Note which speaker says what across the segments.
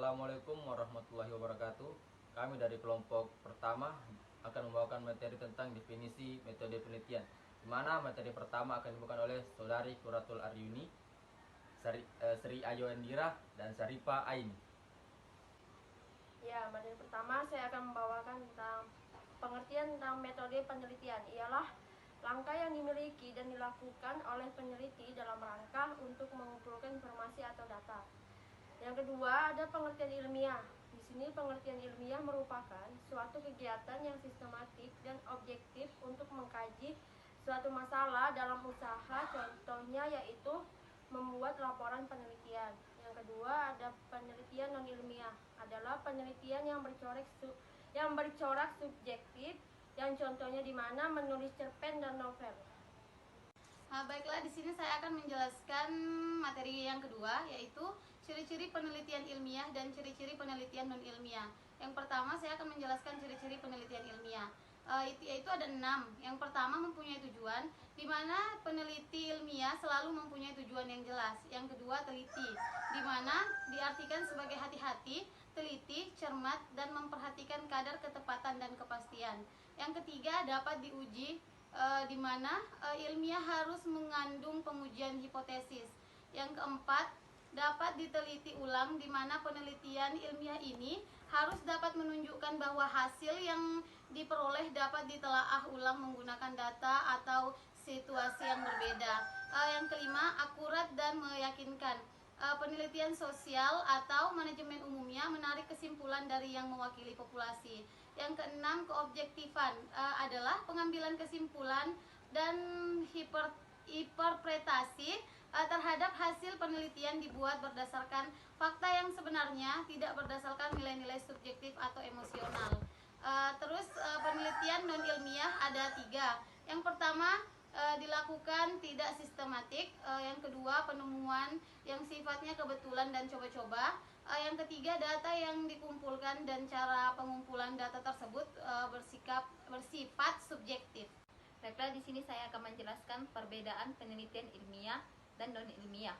Speaker 1: Assalamualaikum warahmatullahi wabarakatuh. Kami dari kelompok pertama akan membawakan materi tentang definisi metode penelitian, di mana materi pertama akan dibawakan oleh Saudari Quratul Aryuni, Sri Ayo Endira, dan Syarifa Aini.
Speaker 2: Ya, materi pertama saya akan membawakan tentang pengertian tentang metode penelitian. Ialah langkah yang dimiliki dan dilakukan oleh peneliti dalam rangka untuk mengumpulkan informasi atau data. Yang kedua, ada pengertian ilmiah. Di sini pengertian ilmiah merupakan suatu kegiatan yang sistematik dan objektif untuk mengkaji suatu masalah dalam usaha, contohnya yaitu membuat laporan penelitian. Yang kedua, ada penelitian non ilmiah, adalah penelitian yang bercorak subjektif, yang contohnya di mana menulis cerpen dan novel.
Speaker 3: Baiklah, di sini saya akan menjelaskan materi yang kedua, yaitu ciri-ciri penelitian ilmiah dan ciri-ciri penelitian non ilmiah. Yang pertama, saya akan menjelaskan ciri-ciri penelitian ilmiah. Yaitu ada 6. Yang pertama, mempunyai tujuan, di mana peneliti ilmiah selalu mempunyai tujuan yang jelas. Yang kedua, teliti, di mana diartikan sebagai hati-hati, teliti, cermat, dan memperhatikan kadar ketepatan dan kepastian. Yang ketiga, dapat diuji, di mana ilmiah harus mengandung pengujian hipotesis. Yang keempat, dapat diteliti ulang, di mana penelitian ilmiah ini harus dapat menunjukkan bahwa hasil yang diperoleh dapat ditelaah ulang menggunakan data atau situasi yang berbeda. Yang kelima, akurat dan meyakinkan. Penelitian sosial atau manajemen umumnya menarik kesimpulan dari yang mewakili populasi. Yang keenam, keobjektifan adalah pengambilan kesimpulan dan interpretasi terhadap hasil penelitian dibuat berdasarkan fakta yang sebenarnya, tidak berdasarkan nilai-nilai subjektif atau emosional. Penelitian non ilmiah ada 3. Yang pertama, dilakukan tidak sistematik. Yang kedua, penemuan yang sifatnya kebetulan dan coba-coba. Yang ketiga, data yang dikumpulkan dan cara pengumpulan data tersebut bersifat subjektif.
Speaker 4: Baiklah, di sini saya akan menjelaskan perbedaan penelitian ilmiah dan non ilmiah.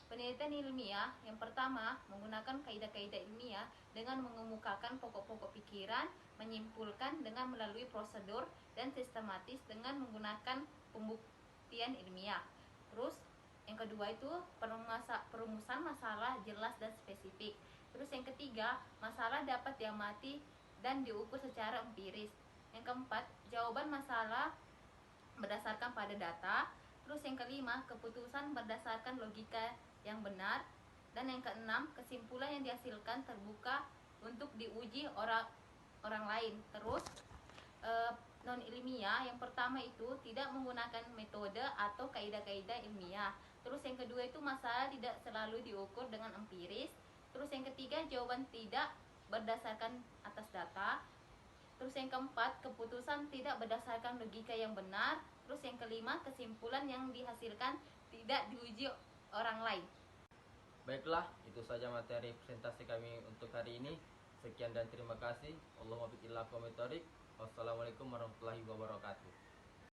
Speaker 4: Penelitian ilmiah yang pertama menggunakan kaidah-kaidah ilmiah dengan mengemukakan pokok-pokok pikiran, menyimpulkan dengan melalui prosedur dan sistematis dengan menggunakan pembuktian ilmiah. Terus yang kedua itu perumusan masalah jelas dan spesifik. Terus yang ketiga, masalah dapat diamati dan diukur secara empiris. Yang keempat, jawaban masalah berdasarkan pada data. Terus yang kelima, keputusan berdasarkan logika yang benar. Dan yang keenam, kesimpulan yang dihasilkan terbuka untuk diuji orang lain. Terus non ilmiah yang pertama itu tidak menggunakan metode atau kaidah-kaidah ilmiah. Terus yang kedua itu masalah tidak selalu diukur dengan empiris. Terus yang ketiga, jawaban tidak berdasarkan atas data. Terus yang keempat, keputusan tidak berdasarkan logika yang benar. Terus yang kelima, kesimpulan yang dihasilkan tidak diuji orang lain.
Speaker 1: Baiklah, itu saja materi presentasi kami untuk hari ini. Sekian dan terima kasih. Wassalamualaikum warahmatullahi wabarakatuh.